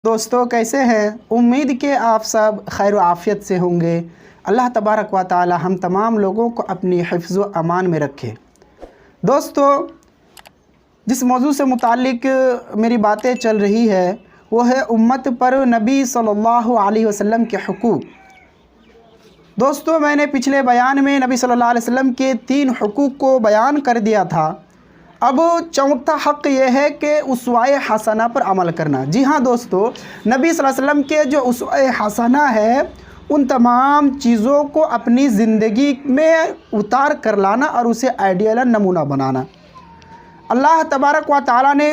दोस्तों कैसे हैं। उम्मीद कि आप सब खैर व आफ़ियत से होंगे। अल्लाह तबारक व ताला हम तमाम लोगों को अपनी हिफ्ज़ व अमान में रखे। दोस्तों जिस मौजू से मुतालिक मेरी बातें चल रही है वो है उम्मत पर नबी सल्लल्लाहु अलैहि वसल्लम के हुकूक। दोस्तों मैंने पिछले बयान में नबी सल्लल्लाहु अलैहि वसल्लम के 3 हुकूक को बयान कर दिया था। अब चौथा हक़ ये है कि उसवाए हसना पर अमल करना। जी हाँ दोस्तों, नबी सल्लल्लाहु अलैहि वसल्लम के जो उसवाए हसना है उन तमाम चीज़ों को अपनी ज़िंदगी में उतार कर लाना और उसे आइडियल नमूना बनाना। अल्लाह तबारक व तआला ने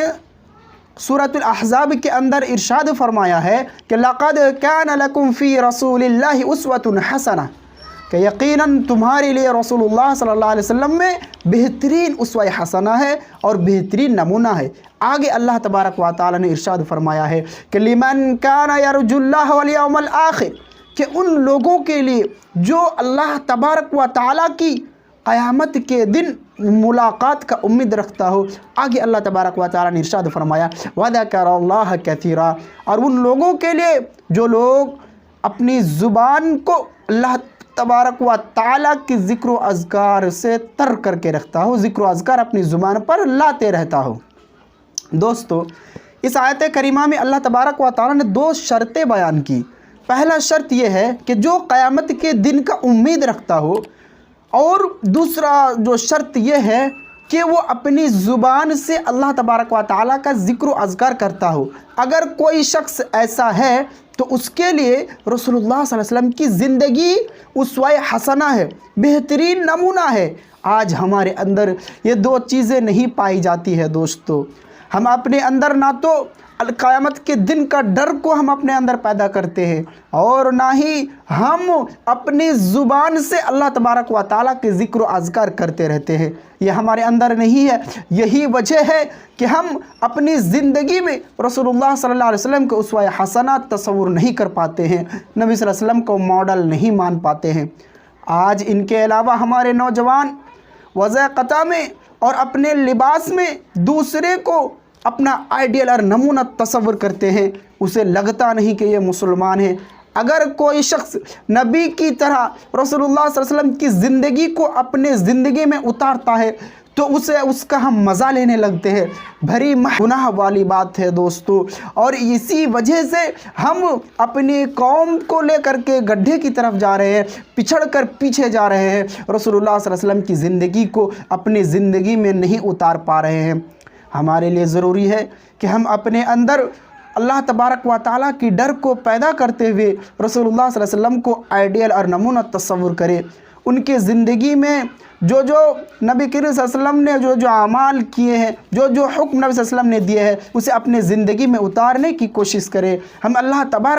सूरतुल अहज़ाब के अंदर इरशाद फरमाया है कि लक़द कान लकुम फ़ी रसूलिल्लाहि उस्वतुन हसना, कि यकीनन तुम्हारे लिए रसूलुल्लाह सल्लल्लाहु अलैहि वसल्लम में बेहतरीन उसवा हसना है और बेहतरीन नमूना है। आगे अल्लाह तबारक व तआला ने इरशाद फरमाया है कि लिमन काना यरजुल्लाह वल यौमल आखिर, कि उन लोगों के लिए जो अल्लाह तबारक व तआला की क़यामत के दिन मुलाकात का उम्मीद रखता हो। आगे अल्लाह तबारक व तआला ने इरशाद फरमाया वज़करुल्लाह कसीरा, और उन लोगों के लिए जो लोग अपनी ज़ुबान को अल्लाह तबारक व ताला की ज़िक्र व अज़कार से तर करके रखता हो, ज़िक्र व अज़कार अपनी ज़ुबान पर लाते रहता हो। दोस्तों इस आयत करीमा में अल्लाह तबारक व ताला ने 2 शर्तें बयान की। पहला शर्त यह है कि जो क़यामत के दिन का उम्मीद रखता हो, और दूसरा जो शर्त यह है कि वो अपनी ज़ुबान से अल्लाह तबारक व ताला का ज़िक्र व अज़कार करता हो। अगर कोई शख्स ऐसा है तो उसके लिए रसूलुल्लाह सल्लल्लाहु अलैहि वसल्लम की ज़िंदगी उसवाए हसना है, बेहतरीन नमूना है। आज हमारे अंदर ये 2 चीज़ें नहीं पाई जाती है। दोस्तों हम अपने अंदर ना तो क़यामत के दिन का डर को हम अपने अंदर पैदा करते हैं, और ना ही हम अपनी ज़ुबान से अल्लाह तबारक व ताला के ज़िक्र व अज़कार करते रहते हैं। ये हमारे अंदर नहीं है। यही वजह है कि हम अपनी ज़िंदगी में रसूलुल्लाह सल्लल्लाहु अलैहि वसल्लम के उसवा हसना तस्वुर नहीं कर पाते हैं, नबी सल्लल्लाहु अलैहि वसल्लम को मॉडल नहीं मान पाते हैं। आज इनके अलावा हमारे नौजवान वज़ह क़ता में और अपने लिबास में दूसरे को अपना आइडियल और नमूना तस्वुर करते हैं। उसे लगता नहीं कि ये मुसलमान है। अगर कोई शख्स नबी की तरह रसूलुल्लाह सल्लल्लाहु अलैहि वसल्लम की ज़िंदगी को अपने ज़िंदगी में उतारता है तो उसका हम मज़ा लेने लगते हैं। भरी गुनाह वाली बात है दोस्तों, और इसी वजह से हम अपनी कौम को लेकर के गड्ढे की तरफ जा रहे हैं, पिछड़ कर पीछे जा रहे हैं, रसूलुल्लाह सल्लल्लाहु अलैहि वसल्लम की ज़िंदगी को अपनी ज़िंदगी में नहीं उतार पा रहे हैं। हमारे लिए ज़रूरी है कि हम अपने अंदर अल्लाह तबारक व ताला की डर को पैदा करते हुए रसूलुल्लाह सल्लल्लाहु अलैहि वसल्लम को आइडियल और नमूना तस्वुर करें। उनके ज़िंदगी में जो जो नबी करीम सल्लल्लाहु अलैहि वसल्लम ने जो जो अमाल किए हैं, जो जो हुक्म नबी सल्लल्लाहु अलैहि वसल्लम ने दिए हैं, उसे अपने ज़िंदगी में उतारने की कोशिश करें। हम अल्लाह तबारक